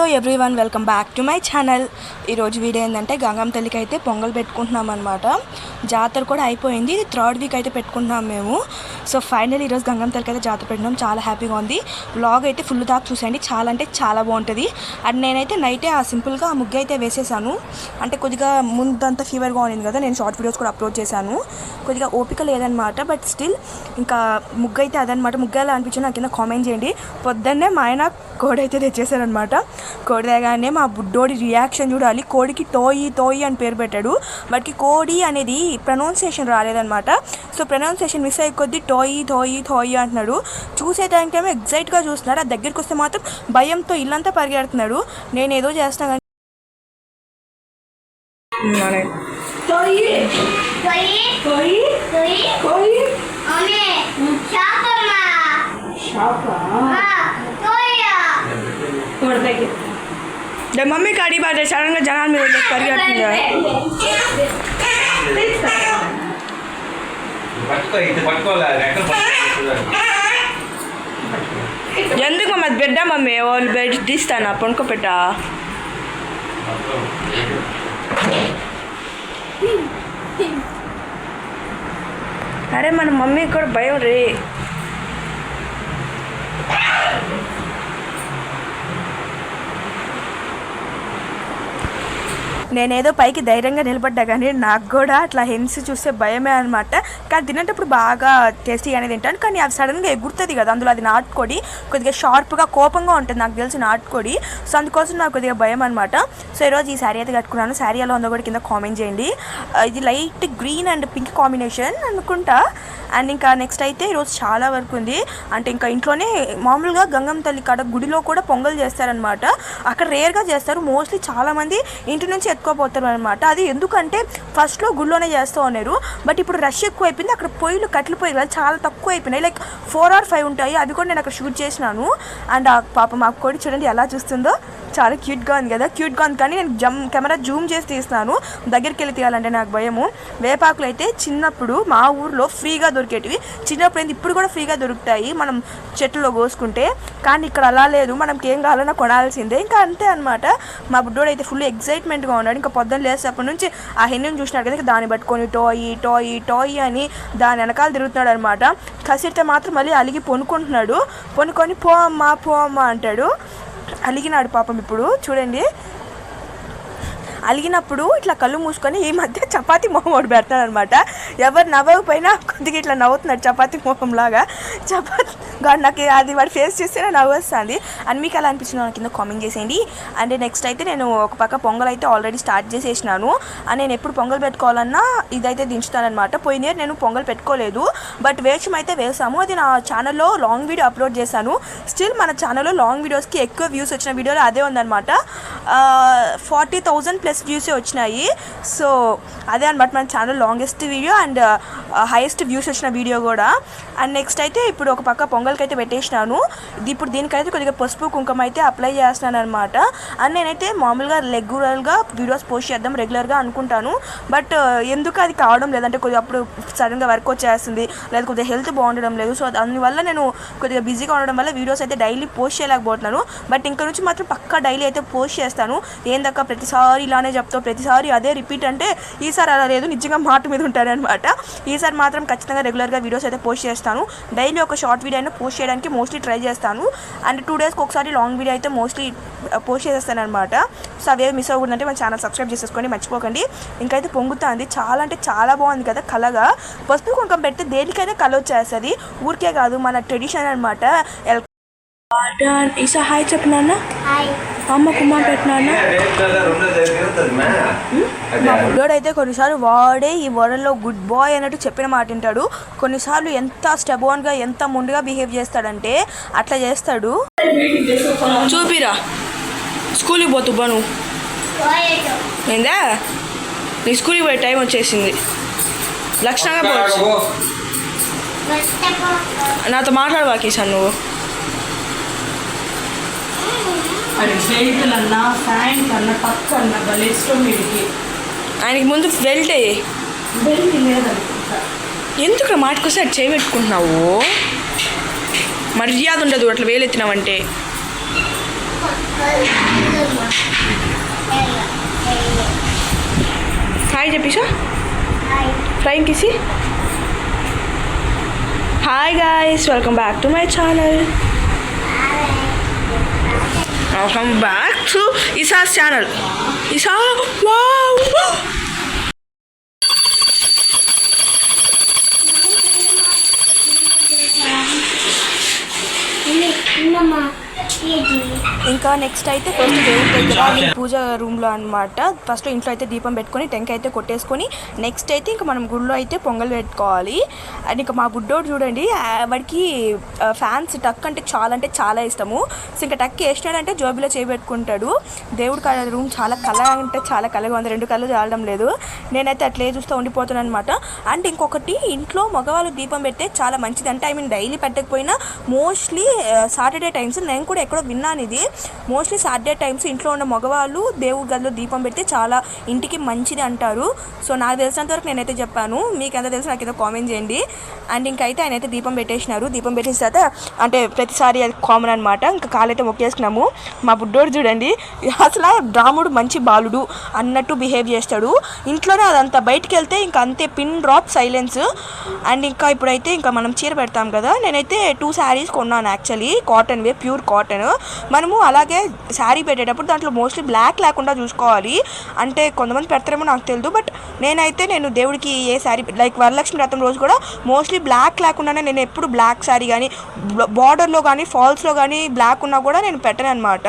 Hello everyone, welcome back to my channel. ఈరోజు video ఏంటంటే గంగమ్మ తల్లికి అయితే పొంగల్ పెట్టుకుంటున్నాం అనమాట. జాతర కూడా అయిపోయింది, ఇది 3rd వీక్ అయితే పెట్టుకుంటున్నాం మేము. సో ఫైనల్ ఈరోజు గంగమ్మ తల్లికి అయితే జాతర పెట్టినాం, చాలా హ్యాపీగా ఉంది. వ్లాగ్ అయితే ఫుల్ దాకా చూసేయండి, చాలా అంటే చాలా బాగుంటుంది. అండ్ నేనైతే నైటే సింపుల్గా ఆ ముగ్గు అయితే వేసేసాను. అంటే కొద్దిగా ముందంతా ఫీవర్గా ఉంది కదా, నేను షార్ట్ వీడియోస్ కూడా అప్లోడ్ చేశాను. కొద్దిగా ఓపిక లేదనమాట, బట్ స్టిల్ ఇంకా ముగ్గు అయితే అదనమాట. ముగ్గు ఎలా అనిపించింది నాకు కింద కామెంట్ చేయండి. పొద్దున్నే మా ఆయన కోడి అయితే తెచ్చేసారనమాట. కోడి తేగానే మా బుడ్డోడి రియాక్షన్ చూడాలి. కోడికి టోయి టోయి అని పేరు పెట్టాడు, బట్కి కోడి అనేది ప్రొనౌన్సియేషన్ రాలేదనమాట. సో ప్రొనౌన్సియేషన్ మిస్ అయ్యే కొద్దీ టోయి టోయి టోయి అంటున్నాడు. చూసే టైంకేమో ఎగ్జైట్గా చూస్తున్నాడు, ఆ దగ్గరికి వస్తే మాత్రం భయంతో ఇల్లంతా పరిగెడుతున్నాడు. నేను ఏదో చేస్తాను కానీ మమ్మీ కడి బాగా సడన్ గా జనాల మీద పరిగెడుతుంది. ఎందుకు మమ్మీ బిడ్డ మమ్మీ వాళ్ళు బెడ్ తీస్తాను పనుకో పెట్ట. అరే మన మమ్మీ కూడా భయం రే. నేనేదో పైకి ధైర్యంగా నిలబడ్డా కానీ నాకు కూడా అట్లా హెన్స్ చూస్తే భయమే అనమాట. కానీ తినేటప్పుడు బాగా టేస్టీ అనేది తింటాను, కానీ అది సడన్గా ఎగురుతుంది కదా, అందులో అది నాటుకోడి కొద్దిగా షార్ప్గా కోపంగా ఉంటుంది నాకు తెలిసి నాటుకోడి. సో అందుకోసం నాకు కొద్దిగా భయం అనమాట. సో ఈరోజు ఈ శారీ అయితే కట్టుకున్నాను. శారీ ఎలా ఉందో కూడా కింద కామెంట్ చేయండి. ఇది light green and pink combination అనుకుంటా. అండ్ ఇంకా నెక్స్ట్ అయితే ఈరోజు చాలా వర్క్ ఉంది. అంటే ఇంకా ఇంట్లోనే మామూలుగా గంగమ్మ తల్లి కాడ గుడిలో కూడా పొంగల్ చేస్తారనమాట. అక్కడ రేర్గా చేస్తారు, మోస్ట్లీ చాలామంది ఇంటి నుంచి ఎత్తుకోపోతారు అనమాట. అది ఎందుకంటే ఫస్ట్లో గుడిలోనే చేస్తూ ఉన్నారు, బట్ ఇప్పుడు రష్ ఎక్కువ అయిపోయింది. అక్కడ పొయ్యిలు కట్టెలు పొయ్యిలు చాలా తక్కువ అయిపోయినాయి, లైక్ 4 or 5 ఉంటాయి. అది కూడా నేను అక్కడ షూట్ చేసినాను. అండ్ ఆ పాప మాకు కూడా చూడండి ఎలా చూస్తుందో, చాలా క్యూట్గా ఉంది కదా. క్యూట్గా ఉంది కానీ నేను కెమెరా జూమ్ చేసి తీస్తున్నాను, దగ్గరికి వెళ్ళి తీయాలంటే నాకు భయము. వేపాకులు అయితే చిన్నప్పుడు మా ఊర్లో ఫ్రీగా దొరికేటివి, చిన్నప్పుడు అయితే ఇప్పుడు కూడా ఫ్రీగా దొరుకుతాయి మనం చెట్టులో కోసుకుంటే. కానీ ఇక్కడ అలా లేదు, మనకి ఏం కావాలన్నా కొనాల్సిందే. ఇంకా అంతే అనమాట. మా బుడ్డోడు అయితే ఫుల్ ఎగ్జైట్మెంట్గా ఉన్నాడు. ఇంకా పొద్దున్న లేసేటప్పటి నుంచి ఆ హెన్నుని చూసినాడు కదా, దాన్ని పట్టుకొని టోయి టోయి టోయి అని దాని వెనకాల తిరుగుతున్నాడు అనమాట. కసిరితే మాత్రం మళ్ళీ అలిగి పొనుకుంటున్నాడు. పొనుకొని పో అమ్మ అంటాడు. అలిగినాడు పాపం. ఇప్పుడు చూడండి, అలిగినప్పుడు ఇట్లా కళ్ళు మూసుకొని ఈ మధ్య చపాతీ మొహం ఒకటి పెడతాడు అనమాట. ఎవరు నవ్వకపోయినా కొద్దిగా ఇట్లా నవ్వుతున్నాడు చపాతీ మొహం లాగా. చపాతీ నాకు అది వాడి ఫేస్ చూస్తేనే నవ్వు వస్తుంది. అండ్ మీకు ఎలా అనిపించిందో నాకు కింద కామెంట్ చేసేయండి. అండ్ నెక్స్ట్ అయితే నేను ఒక పక్క పొంగల్ అయితే ఆల్రెడీ స్టార్ట్ చేసేసినాను. అండ్ నేను ఎప్పుడు పొంగల్ పెట్టుకోవాలన్నా ఇదైతే దించుతానమాట. పోయిన ఇయర్ నేను పొంగల్ పెట్టుకోలేదు, బట్ వేషం అయితే వేసాము. అది నా ఛానల్లో లాంగ్ వీడియో అప్లోడ్ చేశాను. స్టిల్ మన ఛానల్లో లాంగ్ వీడియోస్కి ఎక్కువ వ్యూస్ వచ్చిన వీడియోలో అదే ఉందన్నమాట. 40,000+ వ్యూసే వచ్చినాయి. సో అదే అనమాట మన channel longest video and highest views వచ్చిన వీడియో కూడా. అండ్ నెక్స్ట్ అయితే ఇప్పుడు ఒక పక్క పొంగల్కి అయితే పెట్టేసినాను. ఇప్పుడు దీనికైతే కొద్దిగా పసుపు కుంకుమ అయితే అప్లై చేస్తున్నాను అనమాట. అండ్ నేనైతే మామూలుగా రెగ్యులర్గా వీడియోస్ పోస్ట్ చేద్దాం రెగ్యులర్గా అనుకుంటాను, బట్ ఎందుకు అది కావడం లేదంటే కొద్దిగా అప్పుడు సడన్గా వర్క్ వచ్చేస్తుంది, లేదా కొద్దిగా హెల్త్ బాగుండడం లేదు. సో దానివల్ల నేను కొద్దిగా బిజీగా ఉండడం వల్ల వీడియోస్ అయితే డైలీ పోస్ట్ చేయలేకపోతున్నాను. బట్ ఇంక నుంచి మాత్రం పక్కా డైలీ అయితే పోస్ట్ చేస్తాను. ఏందక్క ప్రతిసారి ఇలానే చెప్తావు, ప్రతిసారి అదే రిపీట్ అంటే ఈసారి అలా లేదు, నిజంగా మాట మీద ఉంటారనమాట. ఈసారి మాత్రం ఖచ్చితంగా రెగ్యులర్గా వీడియోస్ అయితే పోస్ట్ చేస్తాను. డైలీ ఒక షార్ట్ వీడియో అయినా పోస్ట్ చేయడానికి మోస్ట్లీ ట్రై చేస్తాను. అండ్ 2 డేస్కి ఒకసారి లాంగ్ వీడియో అయితే మోస్ట్లీ పోస్ట్ చేసేస్తాను అనమాట. సో అవేవి మిస్ అవ్వకూడదంటే మన ఛానల్ సబ్స్క్రైబ్ చేసేసుకోండి, మర్చిపోకండి. ఇంకైతే పొంగుతుంది, చాలా అంటే చాలా బాగుంది కదా కలగా. పసుపు కుంకుమ పెడితే దేనికైనా కల వచ్చేస్తుంది, ఊరికే కాదు, మన ట్రెడిషన్ అనమాట. ఈసా హాయ్ చెప్పినా అమ్మ కుమార్ పెట్టినా. మా బుడ్డోడైతే కొన్నిసార్లు వాడే ఈ వరల్డ్లో గుడ్ బాయ్ అన్నట్టు చెప్పిన మాట వింటాడు. కొన్నిసార్లు ఎంత స్టెబోన్గా ఎంత ముందుగా బిహేవ్ చేస్తాడంటే అట్లా చేస్తాడు. చూపిరా స్కూల్కి పోతు బను ఏందా, నీ స్కూల్కి పోయే టైం వచ్చేసింది. లక్షణంగా పోవచ్చు. నాతో మాట్లాడవాకి సార్ నువ్వు. అది స్నేహితులన్నా ఫ్యాన్ కన్నా పక్క అన్న భలే ఇష్టం వీడికి. ఆయనకి ముందు బెల్ట్ లేదనుకుంటా. ఎందుకు మాటకోసం అది చేయబెట్టుకుంటున్నావు? మర్యాద ఉండదు అట్లా వేలెత్తినావంటే. హాయ్ చెప్పిషా flying kiss hi guys welcome back to my channel welcome back to ఇసాస్ ఛానల్ ఇసా వావ్ ఇంకా నెక్స్ట్ అయితే ఫస్ట్ దేవుడి దగ్గర ఈ పూజ రూమ్లో అనమాట. ఫస్ట్ ఇంట్లో అయితే దీపం పెట్టుకొని టెంకాయ అయితే కొట్టేసుకొని నెక్స్ట్ అయితే ఇంకా మనం గుడిలో అయితే పొంగల్ పెట్టుకోవాలి. అండ్ ఇంకా మా బుడ్డోడు చూడండి, వాడికి ఫ్యాన్స్ టక్ అంటే చాలా ఇష్టము. సో ఇంకా టక్ వేసినాడంటే జోబీలో చేయబెట్టుకుంటాడు. దేవుడి రూమ్ చాలా కలగా ఉంది, 2 కళ్ళు చాలడం లేదు. నేనైతే అట్లే చూస్తూ ఉండిపోతున్నాను అనమాట. అండ్ ఇంకొకటి, ఇంట్లో మగవాళ్ళు దీపం పెడితే చాలా మంచిది అంటే డైలీ పెట్టకపోయినా మోస్ట్లీ సాటర్డే టైమ్స్, నేను కూడా ఎక్కడో విన్నాను ఇది, మోస్ట్లీ సాటర్డే టైమ్స్ ఇంట్లో ఉన్న మగవాళ్ళు దేవుడి గదిలో దీపం పెడితే చాలా ఇంటికి మంచిది అంటారు. సో నాకు తెలిసినంత వరకు నేనైతే చెప్పాను, మీకు ఎంత తెలుసు నాకు ఏదో కామెంట్ చేయండి. అండ్ ఇంకైతే ఆయన అయితే దీపం పెట్టేసినారు. దీపం పెట్టేసిన తర్వాత అంటే ప్రతిసారి అది కామన్ అనమాట. ఇంకా కాలైతే మొక్కేసుకున్నాము. మా బుడ్డోడు చూడండి, అసలు రాముడు మంచి బాలుడు అన్నట్టు బిహేవ్ చేస్తాడు. ఇంట్లోనే అదంతా, బయటికి వెళ్తే ఇంకా అంతే పిన్ డ్రాప్ సైలెన్స్. అండ్ ఇంకా ఇప్పుడైతే ఇంకా మనం చీర పెడతాం కదా, నేనైతే 2 శారీస్ కొన్నాను యాక్చువల్లీ, కాటన్వే, ప్యూర్ కాటన్. మనము అలాగే శారీ పెట్టేటప్పుడు దాంట్లో మోస్ట్లీ బ్లాక్ లేకుండా చూసుకోవాలి. అంటే కొంతమంది పెడతారేమో నాకు తెలియదు, బట్ నేను దేవుడికి ఏ శారీ లైక్ వరలక్ష్మి వ్రతం రోజు కూడా మోస్ట్లీ బ్లాక్ లేకుండానే, నేను ఎప్పుడు బ్లాక్ శారీ కానీ బార్డర్లో కానీ ఫాల్స్లో కానీ బ్లాక్ ఉన్నా కూడా నేను పెట్టను అనమాట.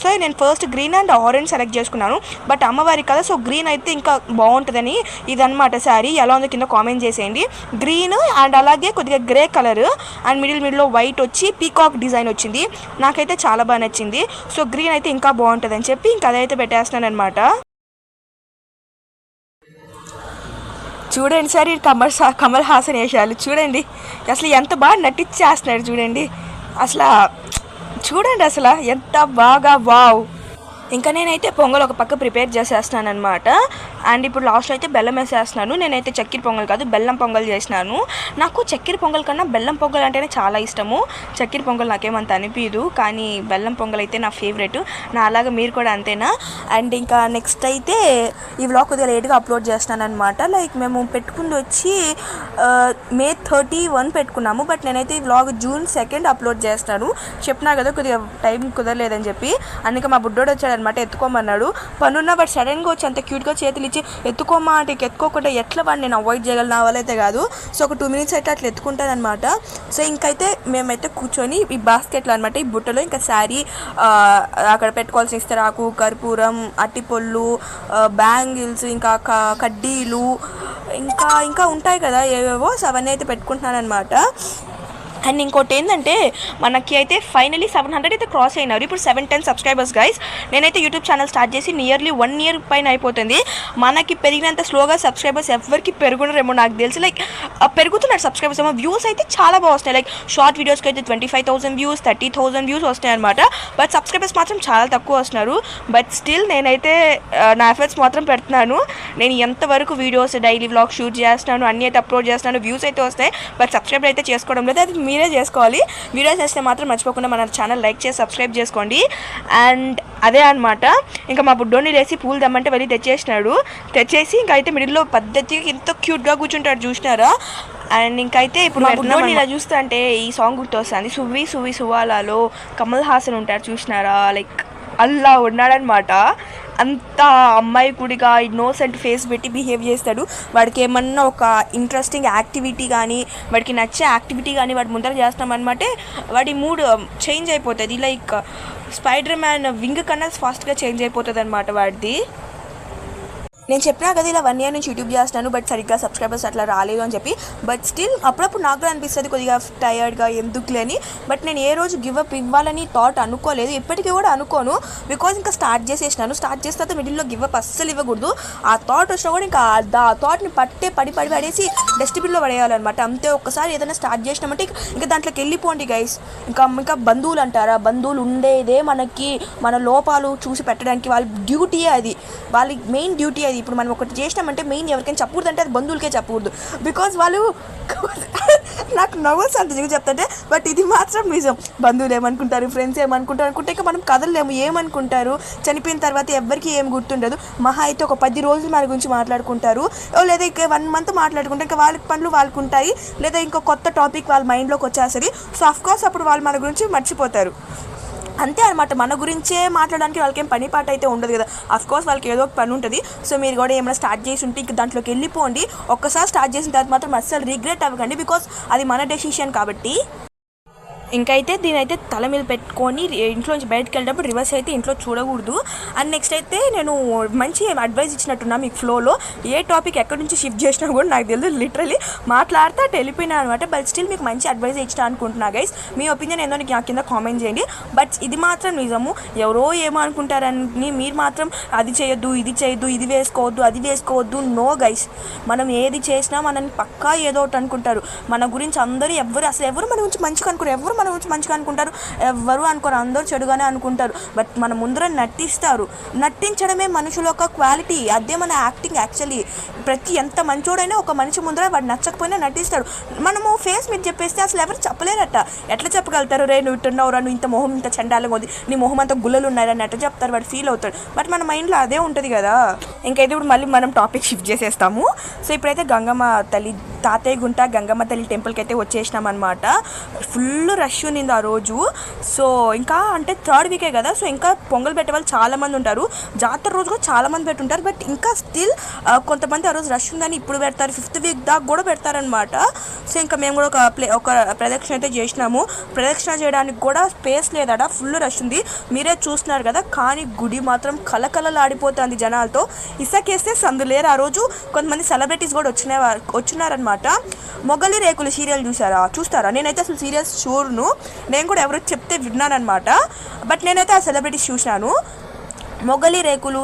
సో నేను first green and orange select చేసుకున్నాను, బట్ అమ్మవారి కదా సో గ్రీన్ అయితే ఇంకా బాగుంటుందని ఇదనమాట శారీ. ఎలా ఉందో కింద కామెంట్ చేసేయండి. గ్రీన్ అండ్ అలాగే కొద్దిగా గ్రే కలర్ అండ్ మిడిల్లో వైట్ వచ్చి పీకాక్ డిజైన్ వచ్చింది. నాకైతే చాలా బాగా నచ్చింది. సో గ్రీన్ అయితే ఇంకా బాగుంటుంది అని చెప్పి ఇంకా అదైతే పెట్టేస్తున్నాను అనమాట. చూడండి సార్, కమల్ హాసన్ వేషాలు చూడండి, అసలు ఎంత బాగా నటించేస్తున్నాడు చూడండి, అసలు చూడండి అసలు ఎంత బాగా, వావ్. ఇంకా నేనైతే పొంగల్ ఒక పక్క ప్రిపేర్ చేసేస్తున్నాను అనమాట. అండ్ ఇప్పుడు లాస్ట్లో అయితే బెల్లం వేసేస్తున్నాను. నేనైతే చక్కెర పొంగల్ కాదు, బెల్లం పొంగల్ చేసినాను. నాకు చక్కెర పొంగల్ కన్నా బెల్లం పొంగల్ అంటేనే చాలా ఇష్టము. చక్కెర పొంగల్ నాకేమంత అనిపించదు, కానీ బెల్లం పొంగల్ అయితే నా ఫేవరెట్. నా అలాగే మీరు కూడా అంతేనా? అండ్ ఇంకా నెక్స్ట్ అయితే ఈ వ్లాగ్ కొద్దిగా లేట్గా అప్లోడ్ చేస్తున్నాను అనమాట. లైక్ మేము పెట్టుకుంది వచ్చి May 31 పెట్టుకున్నాము, బట్ నేనైతే ఈ వ్లాగ్ June 2 అప్లోడ్ చేస్తాను. చెప్పినా కదా కొద్దిగా టైం కుదరలేదని చెప్పి. అందుకే మా బుడ్డోడు వచ్చాడు అనమాట, ఎత్తుకోమన్నాడు. పనున్నా బట్ సడన్గా వచ్చి అంత క్యూట్గా చేతులు ఇచ్చి ఎత్తుకోమా అంటే ఎత్తుకోకుండా ఎట్లా వాడిని నేను అవాయిడ్ చేయగలను, నా వల్ల అయితే కాదు. సో ఒక 2 minutes అయితే అట్లా ఎత్తుకుంటాను అనమాట. సో ఇంకైతే మేమైతే కూర్చొని ఈ బాస్కెట్లో అనమాట, ఈ బుట్టలో ఇంకా శారీ అక్కడ పెట్టుకోవాల్సిన ఇస్తరాకు, కర్పూరం, అట్టిపొళ్ళు, బ్యాంగిల్స్, ఇంకా కడ్డీలు, ఇంకా ఉంటాయి కదా ఏవేవో, సో అవన్నీ అయితే పెట్టుకుంటున్నాను అనమాట. అండ్ ఇంకోటి ఏంటంటే మనకి అయితే ఫైనలీ 700 అయితే క్రాస్ అయినారు. ఇప్పుడు 710 సబ్స్క్రైబర్స్ గైస్. నేనైతే యూట్యూబ్ ఛానల్ స్టార్ట్ చేసి నియర్లీ 1 year పైన అయిపోతుంది. మనకి పెరిగినంత స్లోగా సబ్స్క్రైబర్స్ ఎవరికి పెరుగునరేమో నాకు తెలిసి, లైక్ పెరుగుతున్నారు సబ్స్క్రైబర్స్ ఏమో. వ్యూస్ అయితే చాలా బాగా వస్తాయి, లైక్ షార్ట్ వీడియోస్కి అయితే 25,000 వ్యూస్, 30,000 వ్యూస్ వస్తాయి అనమాట. బట్ సబ్స్క్రైబర్స్ మాత్రం చాలా తక్కువ వస్తున్నారు. బట్ స్టిల్ నేనైతే నా ఎఫర్ట్స్ మాత్రం పెడుతున్నాను. నేను ఎంతవరకు వీడియోస్ డైలీ వ్లాగ్ షూట్ చేస్తున్నాను, అన్నీ అయితే అప్లోడ్ చేస్తున్నాను, వ్యూస్ అయితే వస్తాయి. బట్ సబ్స్క్రైబర్ అయితే చేసుకోవడం లేదు, అది మీరే చేసుకోవాలి. వీడియోస్ చేస్తే మాత్రం మర్చిపోకుండా మన ఛానల్ లైక్ చేసి సబ్స్క్రైబ్ చేసుకోండి. అండ్ అదే అనమాట, ఇంకా మా బుడ్డోని లేసి పూలు దమ్మంటే వెళ్ళి తెచ్చేసి ఇంకా అయితే మిడిల్లో పద్ధతిగా ఎంత క్యూట్గా కూర్చుంటాడు చూసినారా. అండ్ ఇంకైతే ఇప్పుడు మా బుడ్డోని ఇలా చూస్తా అంటే ఈ సాంగ్ గుర్తొస్తుంది, సువ్వి సువ్వి సువ్వాలలో కమల్ హాసన్ ఉంటారు చూసినారా, లైక్ అల్లా ఉన్నాడనమాట. అంత అమ్మాయికుడిగా ఇన్నోసెంట్ ఫేస్ పెట్టి బిహేవ్ చేస్తాడు. వాడికి ఏమన్నా ఒక ఇంట్రెస్టింగ్ యాక్టివిటీ కానీ, వాడికి నచ్చే యాక్టివిటీ కానీ వాడి ముందర చేస్తామన్నమాట, వాడి మూడ్ చేంజ్ అయిపోతుంది. లైక్ స్పైడర్ మ్యాన్ వింగ్ కన్నా ఫాస్ట్గా చేంజ్ అయిపోతుంది అనమాట వాడిది. నేను చెప్పినా కదా ఇలా 1 year నుంచి యూట్యూబ్ చేస్తున్నాను, బట్ సరిగ్గా సబ్స్క్రైబర్స్ అట్లా రాలేదు అని చెప్పి. బట్ స్టిల్ అప్పుడప్పుడు నాకు కూడా అనిపిస్తుంది కొద్దిగా టైర్డ్గా ఎందుకులే అని. బట్ నేను ఏ రోజు గివప్ ఇవ్వాలని థాట్ అనుకోలేదు, ఇప్పటికీ కూడా అనుకోను. బికాజ్ ఇంకా స్టార్ట్ చేసేసినాను. స్టార్ట్ చేస్తే తర్వాత మిడిల్లో గివప్ అస్సలు ఇవ్వకూడదు. ఆ థాట్ వచ్చినా కూడా ఇంకా ఆ థాట్ని పడేసి డస్ట్బిన్లో పడేయాలన్నమాట. అంతే. ఒక్కసారి ఏదైనా స్టార్ట్ చేసినామంటే ఇంకా దాంట్లోకి వెళ్ళిపోండి గైస్. ఇంకా బంధువులు అంటారా, బంధువులు ఉండేదే మనకి మన లోపాలు చూసి పెట్టడానికి. వాళ్ళ డ్యూటీయే అది, వాళ్ళ మెయిన్ డ్యూటీ అది. ఇప్పుడు మనం ఒకటి చేసినామంటే మెయిన్ ఎవరికైనా చెప్పకూడదు అంటే అది బంధువులకే చెప్పకూడదు. బికాజ్ వాళ్ళు నాకు నాకు నవ్వచ్చు అంత దిగు చెప్తుంటే. బట్ ఇది మాత్రం నిజం. బంధువులు ఏమనుకుంటారు, ఫ్రెండ్స్ ఏమనుకుంటారు అనుకుంటే ఇంకా మనం కదలలేము. ఏమనుకుంటారు, చనిపోయిన తర్వాత ఎవరికి ఏం గుర్తుండదు. మహా అయితే ఒక 10 రోజులు మన గురించి మాట్లాడుకుంటారు, లేదా ఇంకా 1 month మాట్లాడుకుంటారు. ఇంకా వాళ్ళ పనులు వాళ్ళకు ఉంటాయి, లేదా ఇంకో కొత్త టాపిక్ వాళ్ళ మైండ్లోకి వచ్చేస్తుంది. సో అఫ్కోర్స్ అప్పుడు వాళ్ళు మన గురించి మర్చిపోతారు. అంతే అనమాట. మన గురించే మాట్లాడడానికి వాళ్ళకి ఏం పని పాట అయితే ఉండదు కదా. అఫ్కోర్స్ వాళ్ళకి ఏదో ఒక పని ఉంటుంది. సో మీరు కూడా ఏమైనా స్టార్ట్ చేసి ఉంటే ఇంక దాంట్లోకి వెళ్ళిపోండి. ఒక్కసారి స్టార్ట్ చేసిన తర్వాత మాత్రం అస్సలు రిగ్రెట్ అవ్వకండి, బికాస్ అది మన డెసిషన్ కాబట్టి. ఇంకైతే దీనైతే తల మీద పెట్టుకొని ఇంట్లోంచి బయటకు వెళ్ళేటప్పుడు రివర్స్ అయితే ఇంట్లో చూడకూడదు. అండ్ నెక్స్ట్ అయితే నేను మంచి అడ్వైస్ ఇచ్చినట్టున్నా మీకు ఫ్లోలో. ఏ టాపిక్ ఎక్కడి నుంచి షిఫ్ట్ చేసినా కూడా నాకు తెలియదు, లిటరలీ మాట్లాడితే వెళ్ళిపోయినా అనమాట. బట్ స్టిల్ మీకు మంచి అడ్వైస్ ఇచ్చిన అనుకుంటున్నా గైస్. మీ ఒపీనియన్ ఏందో నాకు కింద కామెంట్ చేయండి. బట్ ఇది మాత్రం నిజము. ఎవరో ఏమో అనుకుంటారని మీరు మాత్రం అది చేయొద్దు, ఇది చేయొద్దు, ఇది వేసుకోవద్దు, అది వేసుకోవద్దు. నో గైస్, మనం ఏది చేసినా మనల్ని పక్కా ఏదో ఒకటి అనుకుంటారు. మన గురించి అందరూ అసలు ఎవరు మన గురించి మంచిగా అనుకోరు, ఎవరు మన గురించి మంచిగా అనుకుంటారు, ఎవరు అనుకోరు, అందరూ చెడుగానే అనుకుంటారు. బట్ మన ముందర నటిస్తారు. నటించడమే మనుషుల యొక్క క్వాలిటీ, అదే మన యాక్టింగ్. యాక్చువల్లీ ప్రతి ఎంత మంచోడైనా ఒక మనిషి ముందర వాడు నచ్చకపోయినా నటిస్తాడు. మనము ఫేస్ మీద చెప్పేస్తే అసలు ఎవరు చెప్పలేరట. ఎట్లా చెప్పగలుగుతారు, రే నువ్వు ఇట్టున్నావురా, నువ్వు ఇంత మొహం ఇంత చండాలంగా ఉంది, నీ మొహం అంతా గుల్లలు ఉన్నారని ఎట్లా చెప్తారు, వాడు ఫీల్ అవుతాడు. బట్ మన మైండ్లో అదే ఉంటుంది కదా. ఇంకైతే ఇప్పుడు మళ్ళీ మనం టాపిక్ షిఫ్ట్ చేసేస్తాము. సో ఇప్పుడైతే గంగమ్మ తల్లి తాతయ్య గుంట గంగమ్మ తల్లి టెంపుల్కి అయితే వచ్చేసినాం అనమాట. ఫుల్ రష్ ఉన్నింది ఆ రోజు. సో ఇంకా అంటే 3rd వీకే కదా, సో ఇంకా పొంగల్ పెట్టే వాళ్ళు చాలామంది ఉంటారు. జాతర రోజు కూడా చాలామంది పెట్టుంటారు. బట్ ఇంకా స్టిల్ కొంతమంది ఆ రోజు రష్ ఉందని ఇప్పుడు పెడతారు, 5th వీక్ దాకా కూడా పెడతారనమాట. సో ఇంకా మేము కూడా ఒక ప్రదక్షిణ అయితే చేసినాము. ప్రదక్షిణ చేయడానికి కూడా స్పేస్ లేదట, ఫుల్ రష్ ఉంది, మీరే చూస్తున్నారు కదా. కానీ గుడి మాత్రం కలకలలాడిపోతుంది జనాలతో. ఇసకేస్తే సందు లేరు. ఆ రోజు కొంతమంది సెలబ్రిటీస్ కూడా వచ్చినారనమాట. మొగలి రేకులు సీరియల్ చూస్తారా? నేనైతే అసలు సీరియల్స్ చూడను, నేను కూడా ఎవరు చెప్తే విన్నానమాట. బట్ నేనైతే ఆ సెలబ్రిటీస్ చూసినాను. మొగలి రేకులు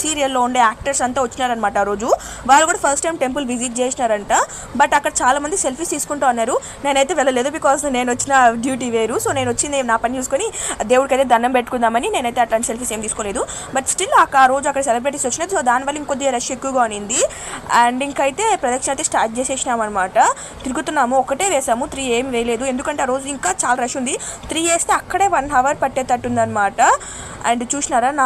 సీరియల్లో ఉండే యాక్టర్స్ అంతా వచ్చినారనమాట ఆ రోజు. వాళ్ళు కూడా ఫస్ట్ టైం టెంపుల్ విజిట్ చేసినారంట. బట్ అక్కడ చాలామంది సెల్ఫీస్ తీసుకుంటూ ఉన్నారు. నేనైతే వెళ్ళలేదు, బికాస్ నేను వచ్చిన డ్యూటీ వేరు. సో నేను వచ్చింది నా పని చూసుకొని దేవుడికి అయితే దండం పెట్టుకుందామని నేనైతే అట్లాంటి సెల్ఫీస్ ఏం తీసుకోలేదు. బట్ స్టిల్ ఆ రోజు అక్కడ సెలబ్రిటీస్ వచ్చినాయి. సో దానివల్ల ఇంకొద్దిగా రష్ ఎక్కువగా ఉన్నింది. అండ్ ఇంకైతే ప్రదక్షిణ అయితే స్టార్ట్ చేసేసినాం అనమాట. తిరుగుతున్నాము, ఒకటే వేసాము, 3 ఏం వేయలేదు. ఎందుకంటే ఆ రోజు ఇంకా చాలా రష్ ఉంది. 3 వేస్తే అక్కడే 1 hour పట్టేటట్టుందనమాట. అండ్ చూసినారా నా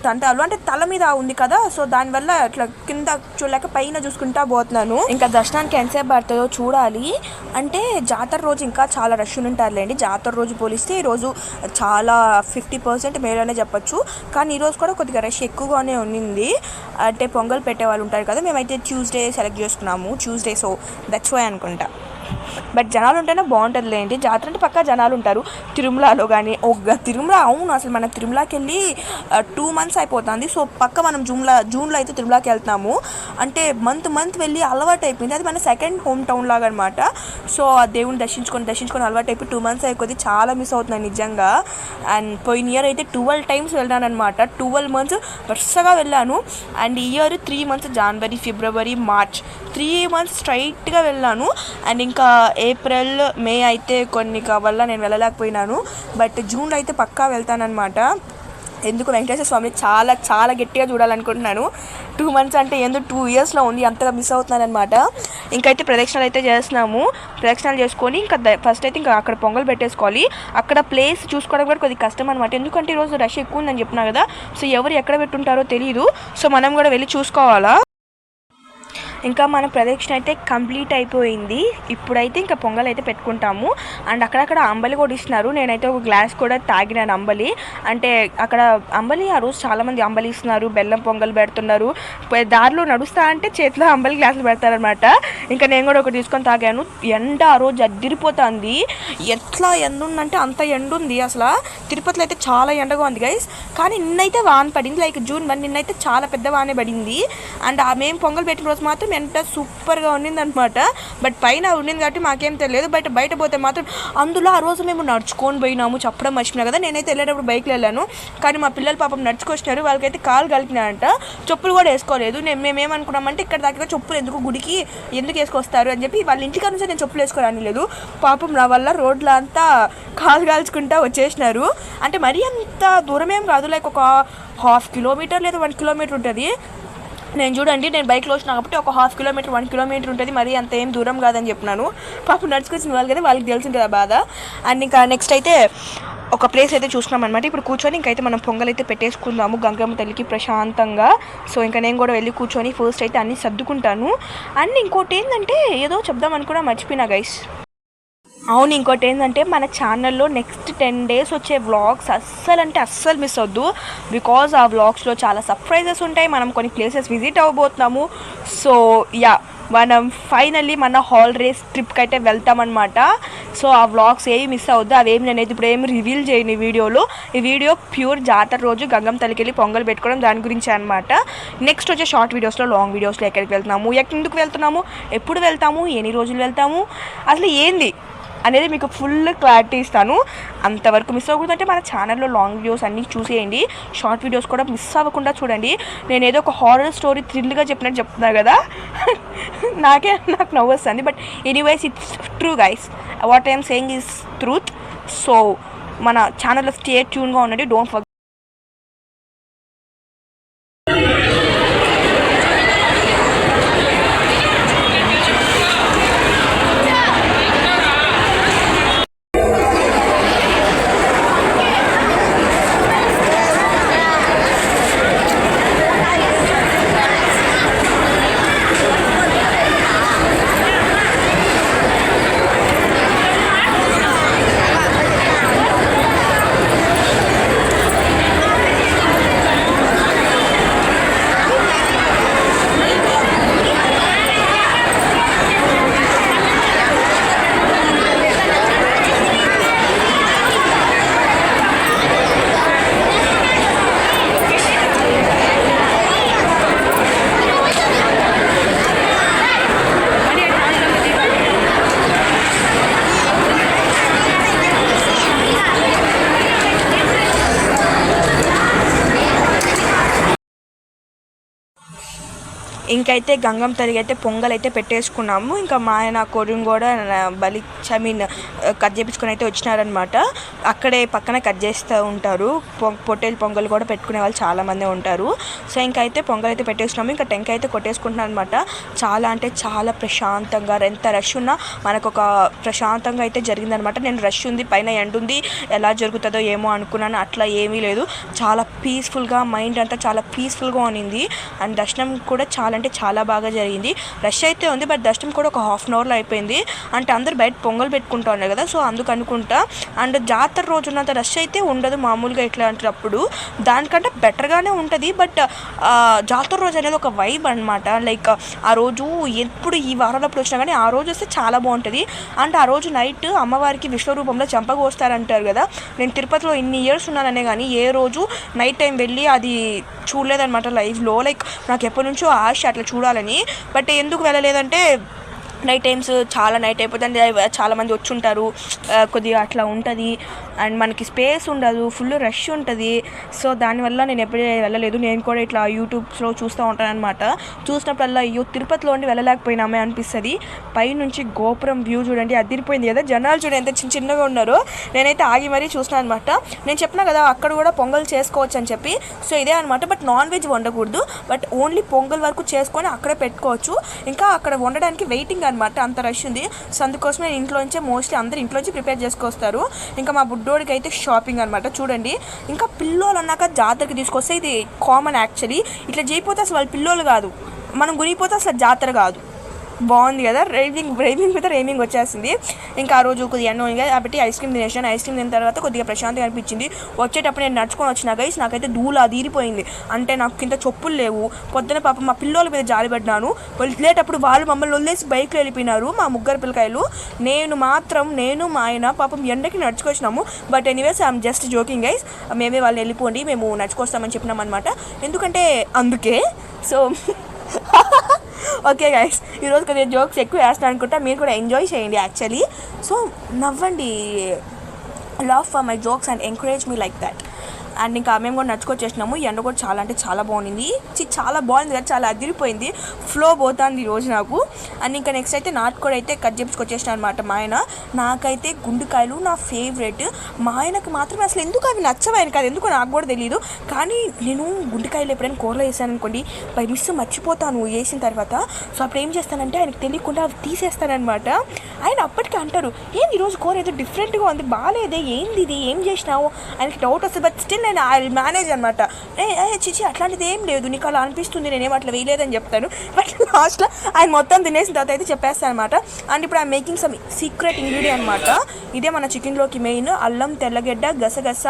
తంటాలు అంటే తల మీద ఉంది కదా, సో దానివల్ల ఇట్లా కింద చూడలేక పైన చూసుకుంటా పోతున్నాను. ఇంకా దర్శనానికి ఎంతసేపు పడుతుందో చూడాలి. అంటే జాతర రోజు ఇంకా చాలా రష్ ఉంటారులేండి. జాతర రోజు పోలిస్తే ఈరోజు చాలా 50% మేలోనే చెప్పచ్చు. కానీ ఈరోజు కూడా కొద్దిగా రష్ ఎక్కువగానే ఉన్నింది. అంటే పొంగల్ పెట్టే వాళ్ళు ఉంటారు కదా, మేమైతే ట్యూస్డే సెలెక్ట్ చేసుకున్నాము. ట్యూస్డే, సో దట్స్ వై అనుకుంటా. బట్ జనాలు ఉంటేనే బాగుంటుందిలేండి. జాతర అంటే పక్కా జనాలు ఉంటారు. తిరుమలలో కానీ తిరుమల, అవును అసలు మన తిరుమలకి వెళ్ళి 2 months అయిపోతుంది. సో పక్క మనం జూన్లో అయితే తిరుమలకి వెళ్తాము. అంటే మంత్ వెళ్ళి అలవాటు అయిపోయింది. అది మన సెకండ్ హోమ్ టౌన్ లాగా అనమాట. సో ఆ దేవుని దర్శించుకొని అలవాటు అయిపోయి 2 months అయిపోయింది. చాలా మిస్ అవుతున్నాను నిజంగా. అండ్ పోయిన ఇయర్ అయితే 12 times వెళ్ళాను అనమాట. 12 months వరుసగా వెళ్ళాను. అండ్ ఈ ఇయర్ 3 months, జనవరి, ఫిబ్రవరి, మార్చ్ 3 months స్ట్రైట్గా వెళ్ళాను. అండ్ ఇంకా ఏప్రిల్, మే అయితే కొన్ని వల్ల నేను వెళ్ళలేకపోయినాను. బట్ జూన్లో అయితే పక్కా వెళ్తానమాట. ఎందుకు వెంకటేశ్వర స్వామిని చాలా చాలా గట్టిగా చూడాలనుకుంటున్నాను. 2 months అంటే ఎందుకు 2 yearsలో ఉంది, అంతగా మిస్ అవుతున్నాను అనమాట. ఇంకైతే ప్రదక్షిణలు అయితే చేస్తున్నాము. ప్రదక్షిణలు చేసుకొని ఇంకా ఫస్ట్ అయితే ఇంకా అక్కడ పొంగల్ పెట్టేసుకోవాలి. అక్కడ ప్లేస్ చూసుకోవడం కూడా కొద్దిగా కష్టం అనమాట. ఎందుకంటే ఈరోజు రష్ ఎక్కువ ఉందని చెప్పినా కదా. సో ఎవరు ఎక్కడ పెట్టుంటారో తెలియదు. సో మనం కూడా వెళ్ళి చూసుకోవాలా. ఇంకా మన ప్రదక్షిణ అయితే కంప్లీట్ అయిపోయింది. ఇప్పుడైతే ఇంకా పొంగల్ అయితే పెట్టుకుంటాము. అండ్ అక్కడక్కడ అంబలి కూడా ఇస్తున్నారు. నేనైతే ఒక గ్లాస్ కూడా తాగినాను అంబలి. అంటే అక్కడ అంబలి ఆ రోజు చాలామంది అంబలి ఇస్తున్నారు, బెల్లం పొంగల్ పెడుతున్నారు. దారిలో నడుస్తా అంటే చేతిలో అంబలి గ్లాసులు పెడతారనమాట. ఇంకా నేను కూడా ఒకటి తీసుకొని తాగాను. ఎండ ఆ రోజు అద్దిరిపోతుంది. ఎట్లా ఎండ ఉందంటే అంత ఎండ ఉంది. అసలు తిరుపతిలో అయితే చాలా ఎండగా ఉంది గైస్. కానీ నిన్నైతే వాన పడింది, లైక్ June 1 నిన్నైతే చాలా పెద్ద వానే పడింది. అండ్ మేము పొంగల్ పెట్టిన రోజు మాత్రం ఎంత సూపర్గా ఉండింది అనమాట. బట్ పైన ఉండింది కాబట్టి మాకేం తెలియదు. బయట పోతే మాత్రం అందులో ఆ రోజు మేము నడుచుకొని పోయినాము. చెప్పడం మర్చిపోయినా కదా. నేనైతే వెళ్ళేటప్పుడు బైక్లో వెళ్ళాను. కానీ మా పిల్లలు పాపం నడుచుకొచ్చినారు. వాళ్ళకైతే కాలు కలిపినారంట. చెప్పులు కూడా వేసుకోలేదు. మేమేమనుకున్నామంటే ఇక్కడ దాకా చెప్పులు ఎందుకు వేసుకొస్తారు అని చెప్పి వాళ్ళ ఇంటికాడ నుంచి నేను చెప్పులు వేసుకోరాని లేదు. పాపం నా వల్ల రోడ్లో అంతా కాలు కాల్చుకుంటా వచ్చేసినారు. అంటే మరీ అంత దూరం ఏం కాదు, లైక్ ఒక 1/2 kilometer లేదా 1 kilometer ఉంటుంది. నేను చూడండి, నేను బైక్లో వచ్చినా కాబట్టి ఒక 1/2 కిలోమీటర్ 1 కిలోమీటర్ ఉంటుంది, మరి అంత ఏం దూరం కాదని చెప్పినాను. పాపం నడుచుకొచ్చిన వాళ్ళు కదా, వాళ్ళకి తెలిసింటుంది ఆ బాధ. అండ్ ఇంకా నెక్స్ట్ అయితే ఒక ప్లేస్ అయితే చూసినాం అనమాట. ఇప్పుడు కూర్చొని ఇంకైతే మనం పొంగల్ అయితే పెట్టేసుకుందాము గంగమ్మ తల్లికి ప్రశాంతంగా. సో ఇంకా నేను కూడా వెళ్ళి కూర్చొని ఫస్ట్ అయితే అన్నీ సర్దుకుంటాను. అండ్ ఇంకోటి ఏంటంటే ఏదో చెప్దామని కూడా మర్చిపోయినా గైస్. అవును, ఇంకోటి ఏంటంటే మన ఛానల్లో నెక్స్ట్ 10 days వచ్చే వ్లాగ్స్ అస్సలు మిస్ అవద్దు. బికాజ్ ఆ వ్లాగ్స్లో చాలా సర్ప్రైజెస్ ఉంటాయి. మనం కొన్ని ప్లేసెస్ విజిట్ అవ్వబోతున్నాము. సో యా, మనం ఫైనల్లీ మన హాలిడేస్ ట్రిప్కి అయితే వెళ్తామన్నమాట. సో ఆ వ్లాగ్స్ ఏవి మిస్ అవ్వద్దు. అవేమి నేనైతే ఇప్పుడు ఏమి రివీల్ చేయను ఈ వీడియోలో. ఈ వీడియో ప్యూర్ జాతర రోజు గంగమ్మ తల్లికి వెళ్ళి పొంగల్ పెట్టుకోవడం దాని గురించి అనమాట. నెక్స్ట్ వచ్చే షార్ట్ వీడియోస్లో, లాంగ్ వీడియోస్లో ఎక్కడికి వెళ్తున్నాము, ఎందుకు వెళ్తున్నాము, ఎప్పుడు వెళ్తాము, ఎన్ని రోజులు వెళ్తాము, అసలు ఏంది అనేది మీకు ఫుల్ క్లారిటీ ఇస్తాను. అంతవరకు మిస్ అవ్వకూడదంటే మన ఛానల్లో లాంగ్ వీడియోస్ అన్నీ చూసేయండి. షార్ట్ వీడియోస్ కూడా మిస్ అవ్వకుండా చూడండి. నేను ఏదో ఒక హారర్ స్టోరీ థ్రిల్గా చెప్పినట్టు చెప్తున్నా కదా, నాకు నవ్వు వస్తుంది. But anyways it's true guys, what I'm saying is truth. So మన ఛానల్లో స్టే ట్యూన్గా ఉండండి. Don't forget. ఇంకైతే గంగమ్మ తల్లికి అయితే పొంగల్ అయితే పెట్టేసుకున్నాము. ఇంకా మా ఆయన కొడుకుని కూడా కట్ చేయించుకొని అయితే వచ్చినారనమాట. అక్కడే పక్కన కట్ చేస్తూ ఉంటారు. పొట్టేలు పొంగల్ కూడా పెట్టుకునే వాళ్ళు చాలామంది ఉంటారు. సో ఇంకైతే పొంగల్ అయితే పెట్టేసుకున్నాము. ఇంకా టెంకాయ అయితే కొట్టేసుకుంటున్నాను అనమాట. చాలా అంటే చాలా ప్రశాంతంగా, ఎంత రష్ ఉన్నా మనకు ఒక ప్రశాంతంగా అయితే జరిగిందనమాట. నేను రష్ ఉంది, పైన ఎండ ఉంది, ఎలా జరుగుతుందో ఏమో అనుకున్నాను. అట్లా ఏమీ లేదు, చాలా పీస్ఫుల్గా, మైండ్ అంతా చాలా పీస్ఫుల్గా ఉన్నింది. అండ్ దర్శనం కూడా చాలా అంటే చాలా బాగా జరిగింది. రష్ అయితే ఉంది, బట్ దర్శనం కూడా ఒక 1/2 hourలో అయిపోయింది. అంటే అందరు బయట పొంగల్ పెట్టుకుంటా ఉన్నారు కదా, సో అందుకు అనుకుంటా. అండ్ జాతర రోజు ఉన్నంత రష్ అయితే ఉండదు మామూలుగా ఇట్లాంటప్పుడు, దానికంటే బెటర్గానే ఉంటుంది. బట్ జాతర రోజు అనేది ఒక వైబ్ అనమాట. లైక్ ఆ రోజు ఎప్పుడు ఈ వారాలప్పుడు వచ్చినా కానీ ఆ రోజు వస్తే చాలా బాగుంటుంది. అండ్ ఆ రోజు నైట్ అమ్మవారికి విశ్వరూపంలో చంపగోస్తారంటారు కదా. నేను తిరుపతిలో ఇన్ని ఇయర్స్ ఉన్నాననే కానీ ఏ రోజు నైట్ టైం వెళ్ళి అది చూడలేదన్నమాట లైవ్లో. లైక్ నాకు ఎప్పటి నుంచో ఆశ అట్లా చూడాలని. బట్ ఎందుకు వెళ్ళలేదంటే నైట్ టైమ్స్ చాలా నైట్ అయిపోతుంది, చాలామంది వచ్చి ఉంటారు, కొద్దిగా అట్లా ఉంటుంది. అండ్ మనకి స్పేస్ ఉండదు, ఫుల్ రష్ ఉంటుంది. సో దానివల్ల నేను ఎప్పుడే వెళ్ళలేదు. నేను కూడా ఇట్లా యూట్యూబ్స్లో చూస్తూ ఉంటాను అనమాట. చూసినప్పుడల్లా అయ్యో తిరుపతిలో ఉండి వెళ్ళలేకపోయినామే అనిపిస్తుంది. పైనుంచి గోపురం వ్యూ చూడండి, అదిరిపోయింది కదా. జనాలు చూడండి ఎంత చిన్నగా ఉన్నారో. నేనైతే ఆగి మరీ చూసినాను అనమాట. నేను చెప్పినా కదా అక్కడ కూడా పొంగల్ చేసుకోవచ్చు అని చెప్పి. సో ఇదే అనమాట. బట్ నాన్ వెజ్ వండకూడదు, బట్ ఓన్లీ పొంగల్ వరకు చేసుకొని అక్కడే పెట్టుకోవచ్చు. ఇంకా అక్కడ వండడానికి వెయిటింగ్ అనమాట, అంత రష్ ఉంది. సో అందుకోసమే ఇంట్లోంచే మోస్ట్లీ అందరూ ఇంట్లోంచి ప్రిపేర్ చేసుకొస్తారు. ఇంకా మా బుడ్డోడికి అయితే షాపింగ్ అనమాట చూడండి. ఇంకా పిల్లోలు అన్నాక జాతరకి తీసుకొస్తే ఇది కామన్ యాక్చువల్లీ. ఇట్లా చేయకపోతే అసలు వాళ్ళు పిల్లోలు కాదు, మనం గురిగిపోతే అసలు జాతర కాదు. బాగుంది కదా, రైవింగ్ మీద రైవింగ్ వచ్చేసింది. ఇంకా ఆ రోజు కొద్దిగా ఎండ ఉంది కాబట్టి ఐస్ క్రీమ్ తినేసాను. ఐస్ క్రీమ్ తిన్న తర్వాత కొద్దిగా ప్రశాంతంగా అనిపించింది. వచ్చేటప్పుడు నేను నడుచుకొని వచ్చిన గైస్ నాకైతే ధూళ తీరిపోయింది. అంటే నాకు కింద చెప్పులు లేవు. పొద్దున పాపం మా పిల్లోల మీద జాలిపడ్డాను. వెళ్ళేటప్పుడు వాళ్ళు మమ్మల్ని వదిలేసి బైక్లో వెళ్ళిపోయినారు, మా ముగ్గురు పిల్లకాయలు. నేను మా ఆయన పాపం ఎండకి నడుచుకొచ్చినాము. But anyways I'm just joking guys. మేమే వాళ్ళు వెళ్ళిపోండి, మేము నడుచుకొస్తామని చెప్పినాం అనమాట. ఎందుకంటే అందుకే. సో ఓకే గైస్, ఈరోజు కొద్దిగా జోక్స్ ఎక్కువ వేస్తాను అనుకుంటా. మీరు కూడా ఎంజాయ్ చేయండి యాక్చువల్లీ. సో నవ్వండి, love for my jokes and encourage me like that. And ఇంకా మేము కూడా నడుచుకొచ్చేసినాము. ఎండ కూడా చాలా అంటే చాలా బాగుంది, చాలా బాగుంది కదా, చాలా అదిరిపోయింది, ఫ్లో పోతుంది ఈరోజు నాకు. అండ్ ఇంకా నెక్స్ట్ అయితే నాటుకోడి అయితే కట్ చేపించుకొచ్చేసిన అనమాట మా ఆయన. నాకైతే గుండెకాయలు నా ఫేవరెట్, మా ఆయనకు మాత్రమే అసలు ఎందుకు అవి నచ్చవాయని కాదు, ఎందుకు నాకు కూడా తెలియదు. కానీ నేను గుండెకాయలు ఎప్పుడైనా కూరలో వేసాను అనుకోండి, బై మిస్ మర్చిపోతాను వేసిన తర్వాత. సో అప్పుడు ఏం చేస్తానంటే ఆయనకు తెలియకుండా అవి తీసేస్తానమాట. ఆయన అప్పటికే అంటారు, ఏంది ఈరోజు కూర ఏదో డిఫరెంట్గా ఉంది, బాగాలేదే, ఏంది ఇది, ఏం చేసినావు, ఆయనకి డౌట్ వస్తుంది. బట్ స్టిల్ నేను ఐ మేనేజ్ అనమాట. చిచి అట్లాంటిది ఏం లేదు, నీకు అలా అనిపిస్తుంది, నేనేం అట్లా వేయలేదని చెప్తాను. బట్ లాస్ట్లో ఆయన మొత్తం తినేసిన తర్వాత అయితే చెప్పేస్తాను అనమాట. అండ్ ఇప్పుడు I'm making some secret ingredient అనమాట. ఇదే మన చికెన్లోకి మెయిన్ అల్లం, తెల్లగడ్డ, గసగస,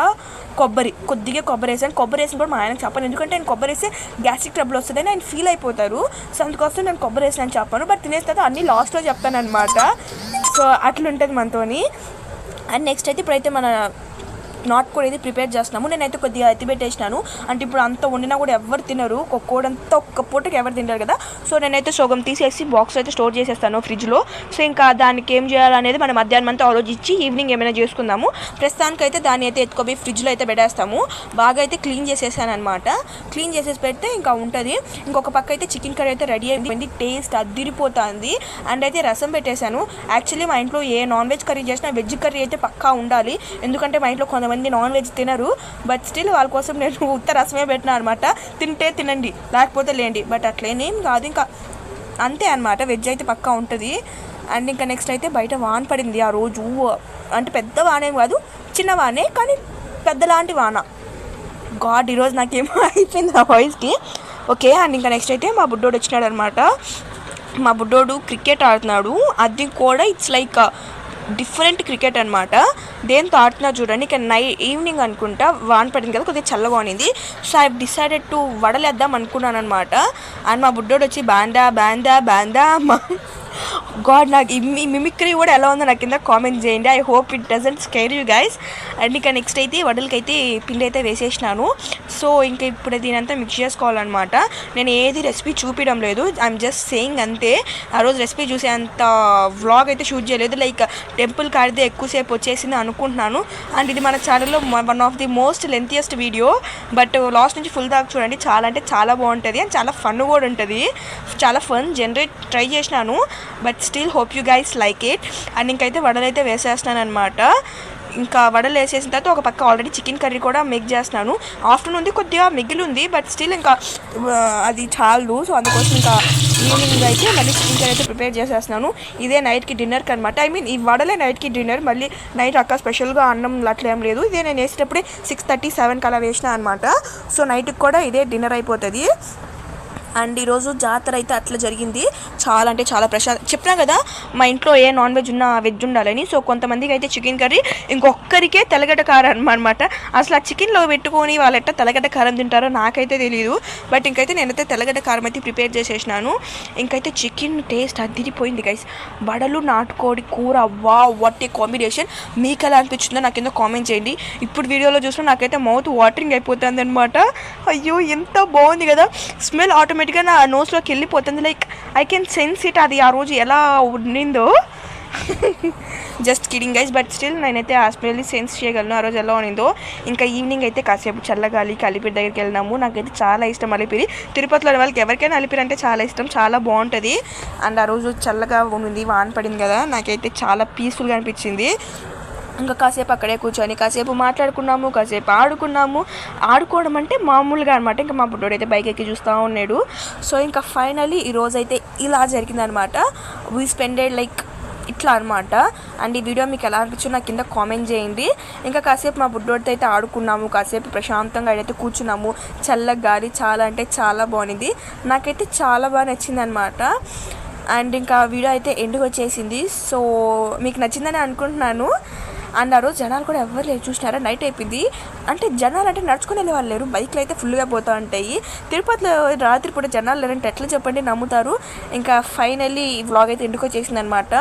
కొబ్బరి, కొద్దిగా కొబ్బరి వేసాను. కొబ్బరి వేసిన కూడా మా ఆయనకు చెప్పాను, ఎందుకంటే ఆయన కొబ్బరి వేస్తే గ్యాస్ట్రిక్ ట్రబుల్ వస్తుందని ఆయన ఫీల్ అయిపోతారు. సో అందుకోసం నేను కొబ్బరి వేసాను చెప్పాను. బట్ తినేసిన తర్వాత అన్నీ లాస్ట్లో చెప్తాను అనమాట. సో అట్లుంటుంది మనతోని. అండ్ నెక్స్ట్ అయితే ఇప్పుడైతే మన నాటుకోడి అయితే ప్రిపేర్ చేస్తున్నాము. నేనైతే కొద్దిగా ఎత్తిపెట్టేసినాను, అంటే ఇప్పుడు అంత వండినా కూడా ఎవరు తినరు, కోడంతా ఒక్క పూటకి ఎవరు తింటారు కదా. సో నేనైతే సగం తీసేసి బాక్స్ అయితే స్టోర్ చేసేస్తాను ఫ్రిడ్జ్లో. సో ఇంకా దానికి ఏం చేయాలనేది మనం మధ్యాహ్నం అంతా ఆలోచించి ఈవినింగ్ ఏమైనా చేసుకుందాము. ప్రస్తుతానికైతే దాన్ని అయితే ఎత్తుకోపోయి ఫ్రిడ్జ్లో అయితే పెట్టేస్తాము. బాగా అయితే క్లీన్ చేసేసాను అనమాట. క్లీన్ చేసేసి పెడితే ఇంకా ఉంటుంది. ఇంకొక పక్క అయితే చికెన్ కర్రీ అయితే రెడీ అయింది, టేస్ట్ అదిరిపోతుంది. అండ్ అయితే రసం పెట్టేశాను. యాక్చువల్లీ మా ఇంట్లో ఏ నాన్ వెజ్ కర్రీ చేసినా వెజ్ కర్రీ అయితే పక్కా ఉండాలి, ఎందుకంటే మా ఇంట్లో కొంతమంది నాన్ వెజ్ తినరు. బట్ స్టిల్ వాళ్ళ కోసం నేను ఉత్త రసమే పెట్టినా అనమాట. తింటే తినండి, లేకపోతే లేండి, బట్ అట్లేనేం కాదు, ఇంకా అంతే అనమాట. వెజ్ అయితే పక్కా ఉంటుంది. అండ్ ఇంకా నెక్స్ట్ అయితే బయట వాన పడింది ఆ రోజు. అంటే పెద్ద వానేం కాదు, చిన్న వానే, కానీ పెద్దలాంటి వాన. గాడ్ ఈరోజు నాకేమో అయిపోయింది ఆ వాయిస్కి. ఓకే. అండ్ ఇంకా నెక్స్ట్ అయితే మా బుడ్డోడు వచ్చినాడు అనమాట. మా బుడ్డోడు క్రికెట్ ఆడుతున్నాడు, అది కూడా ఇట్స్ లైక్ డిఫరెంట్ క్రికెట్ అనమాట. దేంతో ఆడుతున్నా చూడండి. ఇక ఈవినింగ్ అనుకుంటా వాన పడింది కదా, కొద్దిగా చల్లగా ఉన్నింది. సో ఐ డిసైడెడ్ టు వడలేద్దాం అనుకున్నాను అనమాట. అండ్ మా బుడ్డోడు వచ్చి బాందా బాందా బాందా గాడ్, నాకు ఈ మిమిక్రీ కూడా ఎలా ఉందో నాకు కింద కామెంట్ చేయండి. I hope it doesn't scare you guys. And ఇంకా నెక్స్ట్ అయితే వడలకైతే పిండి అయితే వేసేసినాను. సో ఇంకా ఇప్పుడు దీనంతా మిక్స్ చేసుకోవాలన్నమాట. నేను ఏది రెసిపీ చూపించడం లేదు, ఐఎమ్ జస్ట్ సేయింగ్ అంతే. ఆ రోజు రెసిపీ చూసే అంత వ్లాగ్ అయితే షూట్ చేయలేదు, లైక్ టెంపుల్ కాడితే ఎక్కువసేపు వచ్చేసింది అనుకుంటున్నాను. అండ్ ఇది మన ఛానల్లో one of the most lengthiest video, but last నుంచి ఫుల్ దాకా చూడండి. చాలా అంటే చాలా బాగుంటుంది అండ్ చాలా ఫన్ కూడా ఉంటుంది. చాలా ఫన్ జనరేట్ ట్రై చేసినాను, but still hope you guys like it. And ఇంకైతే వడలు అయితే వేసేస్తున్నాను అనమాట. ఇంకా వడలు వేసేసిన తర్వాత ఒక పక్క ఆల్రెడీ చికెన్ కర్రీ కూడా మేక్ చేస్తున్నాను. ఆఫ్టర్నూన్ కొద్దిగా మిగిలి ఉంది, బట్ స్టిల్ ఇంకా అది చాలు. సో అందుకోసం ఇంకా ఈవినింగ్ అయితే మళ్ళీ చికెన్ కర్రీ అయితే ప్రిపేర్ చేసేస్తున్నాను. ఇదే నైట్కి డిన్నర్కి అనమాట. ఐ మీన్ ఈ వడలే నైట్కి డిన్నర్, మళ్ళీ నైట్ అక్క స్పెషల్గా అన్నం అట్లా ఏం లేదు. ఇదే నేను వేసేటప్పుడే 6:30, 7 కలా వేసిన అనమాట. సో నైట్కి కూడా ఇదే డిన్నర్ అయిపోతుంది. అండ్ ఈరోజు జాతర అయితే అట్లా జరిగింది. చాలా అంటే చాలా చెప్పినా కదా మా ఇంట్లో ఏ నాన్ వెజ్ ఉన్నా వెజ్ ఉండాలని. సో కొంతమందికి అయితే చికెన్ కర్రీ, ఇంకొక్కరికే తెల్లగడ్డ కారం అనమాట. అసలు ఆ చికెన్లో పెట్టుకొని వాళ్ళు ఎట్లా తెల్లగడ్డ కారం తింటారో నాకైతే తెలియదు. బట్ ఇంకైతే నేనైతే తెల్లగడ్డ కారం అయితే ప్రిపేర్ చేసేసినాను. ఇంకైతే చికెన్ టేస్ట్ అదిరిపోయింది గైస్. వడలు నాటుకోడి కూర, వా వాట్ ఏ కాంబినేషన్. మీకు ఎలా అనిపించిందో నాకు కింద కామెంట్ చేయండి. ఇప్పుడు వీడియోలో చూసినా నాకైతే మౌత్ వాటరింగ్ అయిపోతుంది అనమాట. అయ్యో ఎంత బాగుంది కదా, స్మెల్ ఆటోమేటిక్గా నా నోస్లోకి వెళ్ళిపోతుంది. Like I can sense it. అది ఆ రోజు ఎలా ఉండిందో just kidding guys, but still నేనైతే ఆ స్మెల్ని సెన్స్ చేయగలను ఆ రోజు ఎలా ఉన్నిందో. ఇంకా ఈవినింగ్ అయితే కాసేపు చల్లగాలికి అలిపిరి దగ్గరికి వెళ్ళినాము. నాకైతే చాలా ఇష్టం అలిపిరి. తిరుపతిలో వాళ్ళకి ఎవరికైనా అలిపిరి అంటే చాలా ఇష్టం, చాలా బాగుంటుంది. అండ్ ఆ రోజు చల్లగా ఉంది, వాన పడింది కదా, నాకైతే చాలా పీస్ఫుల్గా అనిపించింది. ఇంకా కాసేపు అక్కడే కూర్చొని కాసేపు మాట్లాడుకున్నాము, కాసేపు ఆడుకున్నాము. ఆడుకోవడం అంటే మామూలుగా అనమాట. ఇంకా మా బుడ్డోడు అయితే బైక్ ఎక్కి చూస్తూ ఉన్నాడు. సో ఇంకా ఫైనలీ ఈరోజు అయితే ఇలా జరిగిందనమాట. వీ స్పెండెడ్ లైక్ ఇట్లా అనమాట. అండ్ ఈ వీడియో మీకు ఎలా అనిపించిందో నాకు కింద కామెంట్ చేయండి. ఇంకా కాసేపు మా బుడ్డోడితో అయితే ఆడుకున్నాము, కాసేపు ప్రశాంతంగా అయితే కూర్చున్నాము. చల్లగా గాలి చాలా అంటే చాలా బాగుంది. నాకైతే చాలా బాగా నచ్చింది అనమాట. అండ్ ఇంకా వీడియో అయితే ఎండుకు వచ్చేసింది. సో మీకు నచ్చిందని అనుకుంటున్నాను. అండ్ ఆ రోజు జనాలు కూడా ఎవరు లేరు, చూసినారా నైట్ అయిపోయింది. అంటే జనాలు అంటే నడుచుకుని వెళ్ళే వాళ్ళు లేరు, బైక్లు అయితే ఫుల్గా పోతూ ఉంటాయి. తిరుపతిలో రాత్రి పూట జనాలు లేరంటే ఎట్లా చెప్పండి, నమ్ముతారు. ఇంకా ఫైనల్లీ ఈ వ్లాగ్ అయితే ఎందుకు వచ్చేసింది అనమాట.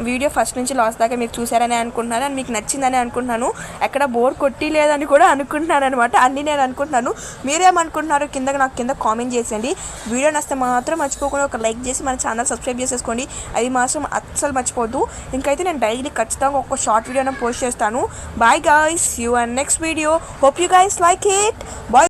వీడియో ఫస్ట్ నుంచి లాస్ట్ దాకా మీరు చూసారని అనుకుంటున్నాను, అండ్ మీకు నచ్చిందని అనుకుంటున్నాను. ఎక్కడ బోర్ కొట్టి లేదని కూడా అనుకుంటున్నాను అనమాట. అన్నీ నేను అనుకుంటున్నాను. మీరేమనుకుంటున్నారు నాకు కింద కామెంట్ చేసేయండి. వీడియో నచ్చితే మాత్రం మర్చిపోకుండా ఒక లైక్ చేసి మన ఛానల్ సబ్స్క్రైబ్ చేసేసుకోండి, అది మాత్రం అస్సలు మర్చిపోద్దు. ఇంకైతే నేను డైలీ ఖచ్చితంగా ఒక షార్ట్ వీడియోనే పోస్ట్ చేస్తాను. Bye guys, you and next video. Hope you guys like it. Bye.